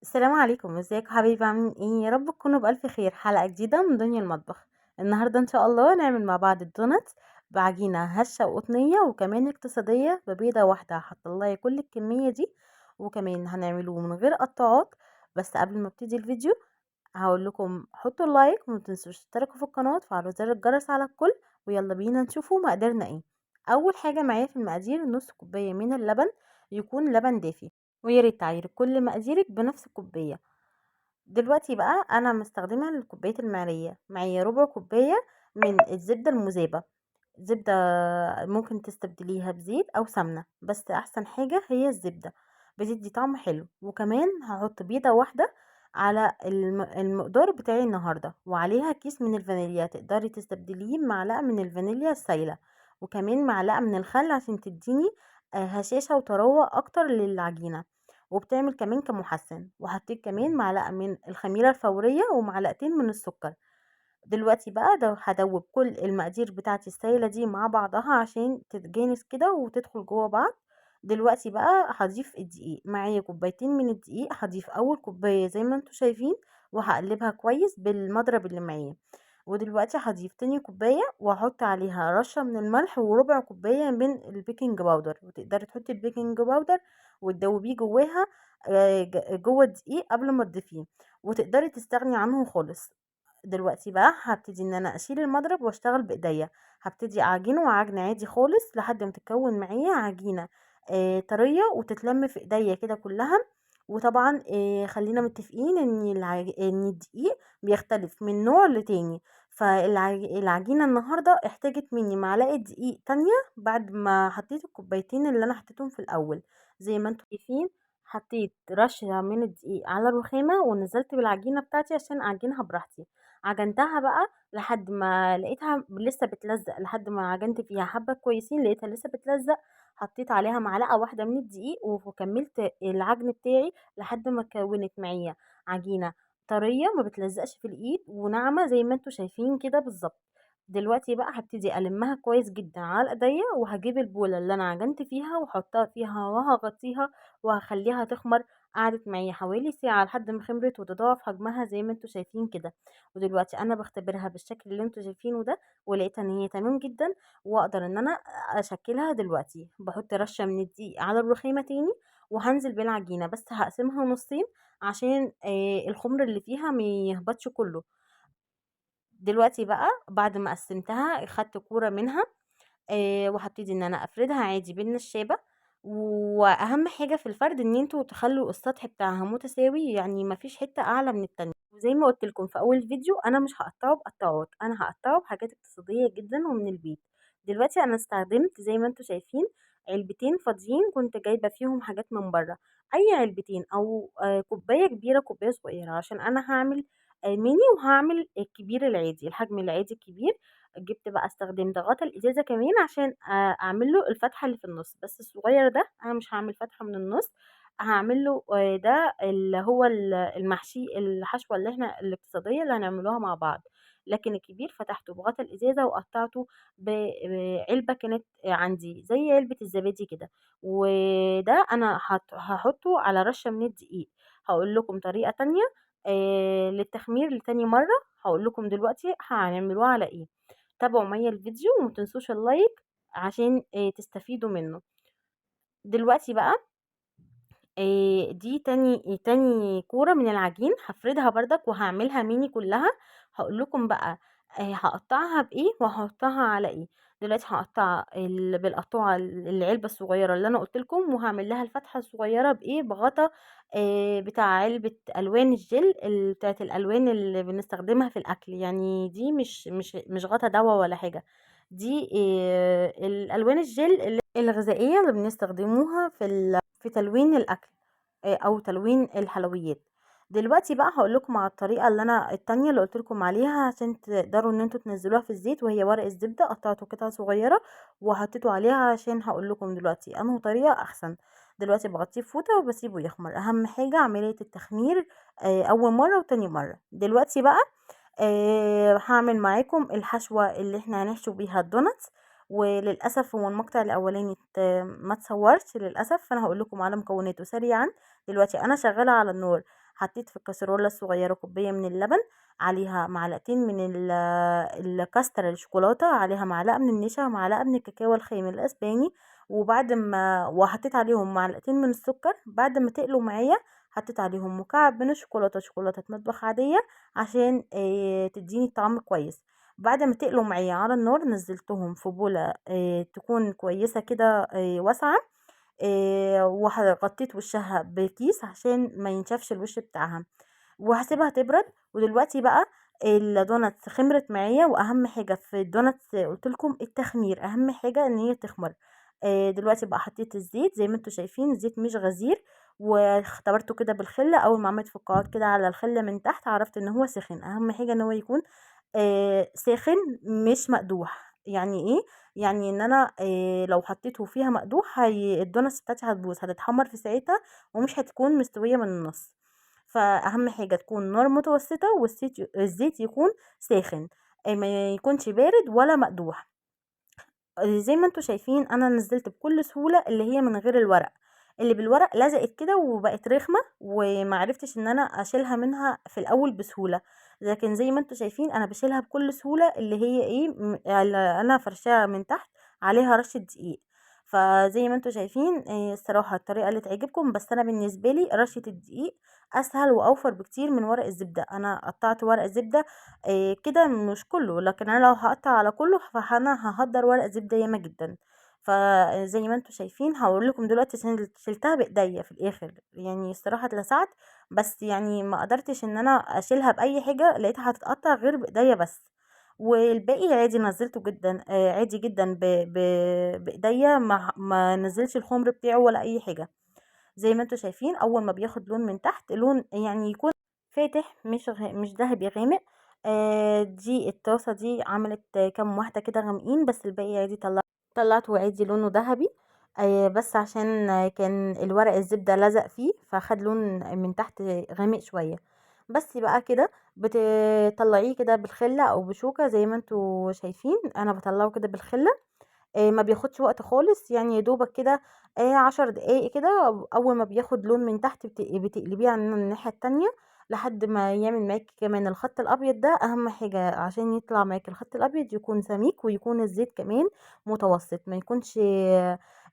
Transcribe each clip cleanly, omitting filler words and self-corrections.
السلام عليكم، ازيكم حبايبي عاملين ايه؟ يا رب تكونوا بألف خير. حلقة جديدة من دنيا المطبخ. النهاردة ان شاء الله نعمل مع بعض الدونات بعجينة هشة وقطنية وكمان اقتصادية ببيضة واحدة هطلعي كل الكمية دي، وكمان هنعمله من غير قطاعات. بس قبل ما ابتدي الفيديو هقول لكم حطوا اللايك وما تنسوش تشتركوا في القناة وتفعلوا زر الجرس على الكل. ويلا بينا نشوفوا مقاديرنا ايه. اول حاجة معايا في المقادير نص كوباية من اللبن، يكون لبن دافي، ويا ريت تعايري كل مقاديرك بنفس الكوباية. دلوقتي بقى انا مستخدمه الكوبايه المعليه، معايا ربع كوبايه من الزبده المذابه. زبده ممكن تستبدليها بزيت او سمنه، بس احسن حاجه هي الزبده، بتدي طعم حلو. وكمان هحط بيضه واحده على المقدار بتاعي النهارده، وعليها كيس من الفانيليا، تقدري تستبدليه بمعلقه من الفانيليا السايله، وكمان معلقه من الخل عشان تديني هشاشه وطراوه اكتر للعجينه، وبتعمل كمان كمحسن. وحطيت كمان معلقة من الخميرة الفورية ومعلقتين من السكر. دلوقتي بقى هدوب كل المقادير بتاعتي السايلة دي مع بعضها عشان تتجانس كده وتدخل جوه بعض. دلوقتي بقى هضيف الدقيق، معايا كوبايتين من الدقيق، هضيف اول كوباية زي ما انتوا شايفين وهقلبها كويس بالمضرب اللي معايا. ودلوقتي هضيف تاني كوباية وهحط عليها رشة من الملح وربع كوباية من البيكنج باودر، وتقدري تحطي البيكنج باودر وتدوبيه جواها جوه الدقيق قبل ما تضيفيه، وتقدري تستغني عنه خالص. دلوقتي بقى هابتدي ان انا اشيل المضرب واشتغل بايديا. هابتدي اعجنه وعجن عادي خالص لحد ما تتكون معايا عجينه طريه وتتلم في ايديا كده كلها. وطبعا خلينا متفقين ان الدقيق بيختلف من نوع لتاني. فالعجينه النهارده احتاجت مني معلقه دقيق تانية بعد ما حطيت الكوبايتين اللي انا حطيتهم في الاول. زي ما انتم شايفين حطيت رشه من الدقيق على الرخامه ونزلت بالعجينه بتاعتي عشان اعجنها براحتي. عجنتها بقى لحد ما لقيتها لسه بتلزق، لحد ما عجنت فيها حبة كويسين لقيتها لسه بتلزق. حطيت عليها معلقة واحدة من الدقيق وكملت العجن بتاعي لحد ما كونت معايا عجينة طرية ما بتلزقش في الايد وناعمة زي ما انتوا شايفين كده بالظبط. دلوقتي بقى هبتدي المها كويس جدا على ايديا، وهجيب البولة اللي انا عجنت فيها واحطها فيها وهغطيها وهخليها تخمر. قعدت معايا حوالي ساعة لحد ما خمرت وتضاعف حجمها زي ما انتوا شايفين كده. ودلوقتي انا بختبرها بالشكل اللي انتوا شايفينه ده، ولقيتها ان هي تمام جدا واقدر ان انا اشكلها. دلوقتي بحط رشة من الدقيق على الرخامة تاني وهنزل بالعجينة، بس هقسمها نصين عشان الخمر اللي فيها ما يهبطش كله. دلوقتي بقى بعد ما قسمتها خدت كورة منها وهابتدي ان انا افردها عادي بالنشابة. واهم حاجة في الفرد ان انتوا تخلوا السطح بتاعها متساوي، يعني مفيش حتة اعلى من التانية. وزي ما قلت لكم في اول فيديو انا مش هقطعه بقطاعات، انا هقطعه بحاجات اقتصادية جدا ومن البيت. دلوقتي انا استخدمت زي ما انتوا شايفين علبتين فاضيين كنت جايبة فيهم حاجات من بره. اي علبتين او كوباية كبيرة كوباية صغيرة، عشان انا هعمل ميني وهعمل الكبير العادي الحجم العادي الكبير. جبت بقى استخدمت غطا الازازه كمان عشان اعمل له الفتحه اللي في النص، بس الصغير ده انا مش هعمل فتحه من النص، هعمل له ده اللي هو المحشي الحشوه اللي احنا الاقتصاديه اللي هنعملوها مع بعض. لكن الكبير فتحته بغطا الازازه وقطعته بعلبه كانت عندي زي علبه الزبادي كده. وده انا هحطه على رشه من الدقيق. هقول لكم طريقه تانية للتخمير لتاني مره، هقول لكم دلوقتي هنعملوها على ايه. تابعوا معايا الفيديو وما تنسوش اللايك عشان تستفيدوا منه. دلوقتي بقى دي تاني كورة من العجين هفردها بردك وهعملها ميني كلها. هقول لكم بقى هقطعها بايه وهحطها على ايه. دلوقتي هقطع بالقطوعة العلبة الصغيرة اللي انا قلت لكم، وهعمل لها الفتحة الصغيرة بايه بغطا بتاع علبة الوان الجل بتاعت الالوان اللي بنستخدمها في الاكل. يعني دي مش غطا دوا ولا حاجة، دي الالوان الجل الغذائية اللي بنستخدموها في تلوين الأكل أو تلوين الحلويات. دلوقتي بقى هقول لكم على الطريقة اللي أنا التانية اللي قلت لكم عليها عشان تقدروا إن انتوا تنزلوها في الزيت، وهي ورق الزبدة قطعته قطع صغيرة وحطيته عليها عشان هقول لكم دلوقتي أنه طريقة أحسن. دلوقتي بغطيه بفوطة وبسيبه يخمر. أهم حاجة عملية التخمير أول مرة وتاني مرة. دلوقتي بقى هعمل معاكم الحشوة اللي احنا هنحشو بيها الدوناتس. وللاسف هو المقطع الاولاني ما تصورش للاسف، فانا هقول لكم على مكوناته سريعا. دلوقتي انا شغاله على النار، حطيت في الكسرولة الصغيرة كوباية من اللبن، عليها معلقتين من الكاستر الشوكولاتة، عليها معلقة من النشا ومعلقة من الكاكاو الخام الاسباني، وحطيت عليهم معلقتين من السكر. بعد ما تقلوا معايا حطيت عليهم مكعب من الشوكولاتة، شوكولاتة مطبخ عادية، عشان تديني طعم كويس. بعد ما تقلوا معايا على النار نزلتهم في بولة تكون كويسة كده واسعة، غطيت وشها بكيس عشان ما ينشفش الوش بتاعها، وهاسيبها تبرد. ودلوقتي بقى الدوناتس خمرت معايا، واهم حاجة في الدوناتس قلت لكم التخمير، اهم حاجة ان هي تخمر. دلوقتي بقى حطيت الزيت زي ما انتم شايفين، الزيت مش غزير، واختبرته كده بالخلة. اول ما عملت فقاعات كده على الخلة من تحت عرفت ان هو سخن. اهم حاجة ان هو يكون ساخن مش مقدوح. يعني ايه؟ يعني ان انا لو حطيته فيها مقدوح الدوناتس بتاعتي هتبوظ، هتتحمر في ساعتها ومش هتكون مستوية من النص. فاهم حاجة تكون نار متوسطة، الزيت يكون ساخن، ما يكونش بارد ولا مقدوح. زي ما انتم شايفين انا نزلت بكل سهولة اللي هي من غير الورق. اللي بالورق لزقت كده وبقت رخمة، ومعرفتش ان انا اشيلها منها في الاول بسهولة. لكن زي ما انتم شايفين انا بشيلها بكل سهولة، اللي هي ايه اللي انا فرشاها من تحت عليها رشة دقيق. فزي ما انتم شايفين الصراحة الطريقة اللي تعجبكم، بس انا بالنسبة لي رشة الدقيق اسهل واوفر بكتير من ورق الزبدة. انا قطعت ورق الزبدة كده مش كله، لكن انا لو هقطع على كله فانا ههدر ورق زبدة ياما جدا. فزي ما انتوا شايفين هقول لكم دلوقتي شلتها بايديا في الاخر، يعني الصراحة اتلسعت، بس يعني ما قدرتش ان انا اشيلها باي حاجة، لقيتها هتتقطع غير بايديا بس. والباقي عادي نزلته جدا عادي جدا بايديا، ما نزلش الخمر بتاعه ولا اي حاجة. زي ما انتوا شايفين اول ما بياخد لون من تحت، لون يعني يكون فاتح مش ذهبي غامق. دي الطاسة دي عملت كام واحدة كده غامقين، بس الباقي عادي طلعته عادي لونه ذهبي. بس عشان كان الورق الزبدة لزق فيه فخد لون من تحت غامق شوية. بس بقى كده بتطلعيه كده بالخلة او بشوكة زي ما انتوا شايفين انا بطلعه كده بالخلة. ما بياخدش وقت خالص، يعني يا دوبك كده 10 دقايق كده. اول ما بياخد لون من تحت بتقلبيه عن الناحية التانية لحد ما يعمل معاكي كمان الخط الابيض. ده اهم حاجة عشان يطلع معاكي الخط الابيض، يكون سميك ويكون الزيت كمان متوسط، ما يكونش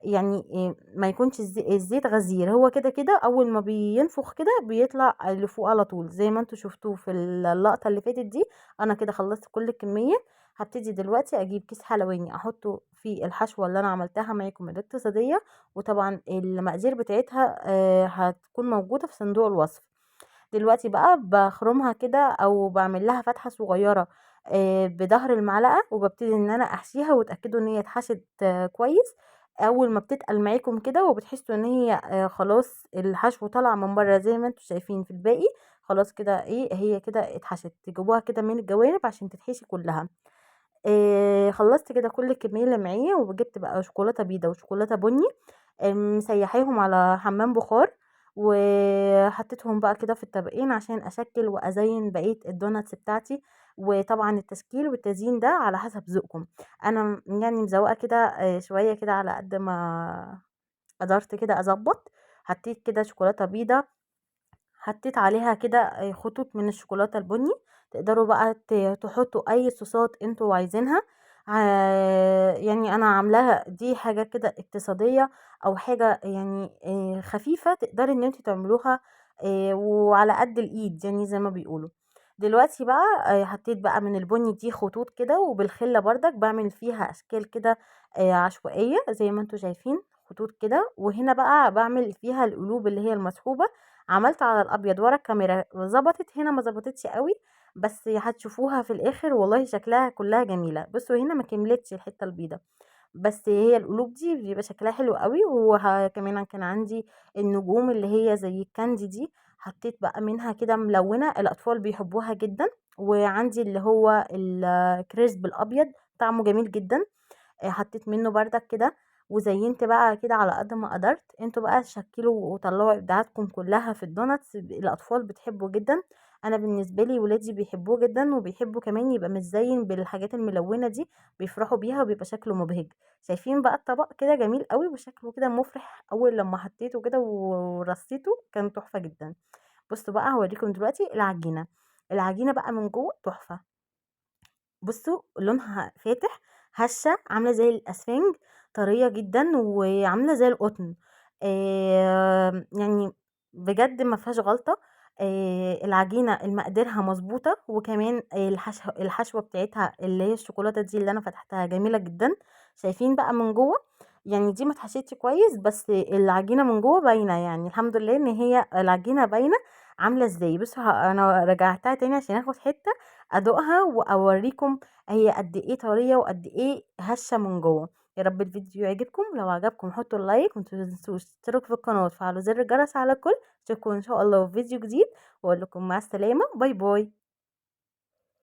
يعني ما يكونش الزيت غزير. هو كده كده اول ما بينفخ كده بيطلع لفوق على طول زي ما انتوا شفتوه في اللقطة اللي فاتت دي. انا كده خلصت كل الكمية. هبتدي دلوقتي اجيب كيس حلواني احطه في الحشوة اللي انا عملتها معاكم الاقتصادية، وطبعا المقادير بتاعتها هتكون موجودة في صندوق الوصف. دلوقتي بقى بخرمها كده او بعمل لها فتحة صغيرة بظهر المعلقة، وببتدي ان انا احشيها، وتأكدوا ان هي اتحشت كويس. اول ما بتتقل معاكم كده وبتحسوا ان هي خلاص الحشو طالع من بره زي ما انتم شايفين في الباقي، خلاص كده ايه هي كده اتحشت. تجيبوها كده من الجوانب عشان تتحشي كلها. خلصت كده كل الكمية اللي معايا، وجبت بقى شوكولاتة بيضة وشوكولاتة بني مسيحاهم على حمام بخار، وحطيتهم بقى كده في الطبقين عشان اشكل وازين بقية الدوناتس بتاعتي. وطبعا التشكيل والتزيين ده على حسب ذوقكم. انا يعني مزوقة كده شوية كده على قد ما قدرت كده اظبط. حطيت كده شوكولاتة بيضة، حطيت عليها كده خطوط من الشوكولاتة البني. تقدروا بقى تحطوا اي صوصات انتوا عايزينها. يعني انا عاملاها دي حاجة كده اقتصادية، او حاجة يعني خفيفة تقدري ان انتوا تعملوها وعلى قد الايد يعني زي ما بيقولوا. دلوقتي بقى حطيت بقى من البني دي خطوط كده، وبالخلة بردك بعمل فيها اشكال كده عشوائية زي ما انتوا شايفين خطوط كده. وهنا بقى بعمل فيها القلوب اللي هي المسحوبة. عملت على الابيض ورا الكاميرا ظبطت، هنا ما ظبطتش قوي، بس هتشوفوها في الاخر والله شكلها كلها جميله. بصوا هنا ما كملتش الحته البيضه، بس هي القلوب دي بيبقى شكلها حلو قوي. وكمان كان عندي النجوم اللي هي زي الكاندي دي، حطيت بقى منها كده ملونه الاطفال بيحبوها جدا. وعندي اللي هو الكريسب الابيض طعمه جميل جدا، حطيت منه بردك كده. وزينت بقى كده على قد ما قدرت. انتوا بقى شكلوا وطلعوا ابداعاتكم كلها في الدوناتس، الاطفال بتحبه جدا. انا بالنسبه لي ولادي بيحبوه جدا، وبيحبوا كمان يبقى متزين بالحاجات الملونه دي، بيفرحوا بيها وبيبقى شكله مبهج. شايفين بقى الطبق كده جميل قوي وشكله كده مفرح. اول لما حطيته كده ورصيته كان تحفه جدا. بصوا بقى هوريكم دلوقتي العجينة. العجينة بقى من جوه تحفة. بصوا لونها فاتح، هشة عاملة زي الاسفنج، طرية جدا وعاملة زي القطن. يعني بجد ما فيهاش غلطة. العجينة المقاديرها مظبوطة، وكمان الحشوة بتاعتها اللي هي الشوكولاتة دي اللي انا فتحتها جميلة جدا. شايفين بقى من جوه؟ يعني دي ما اتحشتش كويس، بس العجينة من جوه باينة، يعني الحمد لله ان هي العجينة باينة عاملة ازاي. بصوا انا رجعتها تاني عشان اخد حتة ادوقها واوريكم هي قد ايه طريه وقد ايه هشه من جوه. يا رب الفيديو يعجبكم، لو عجبكم حطوا اللايك، وما تنسوش تشتركوا في القناه وتفعلوا زر الجرس على الكل. اشوفكم ان شاء الله في فيديو جديد، واقول لكم مع السلامه، باي باي.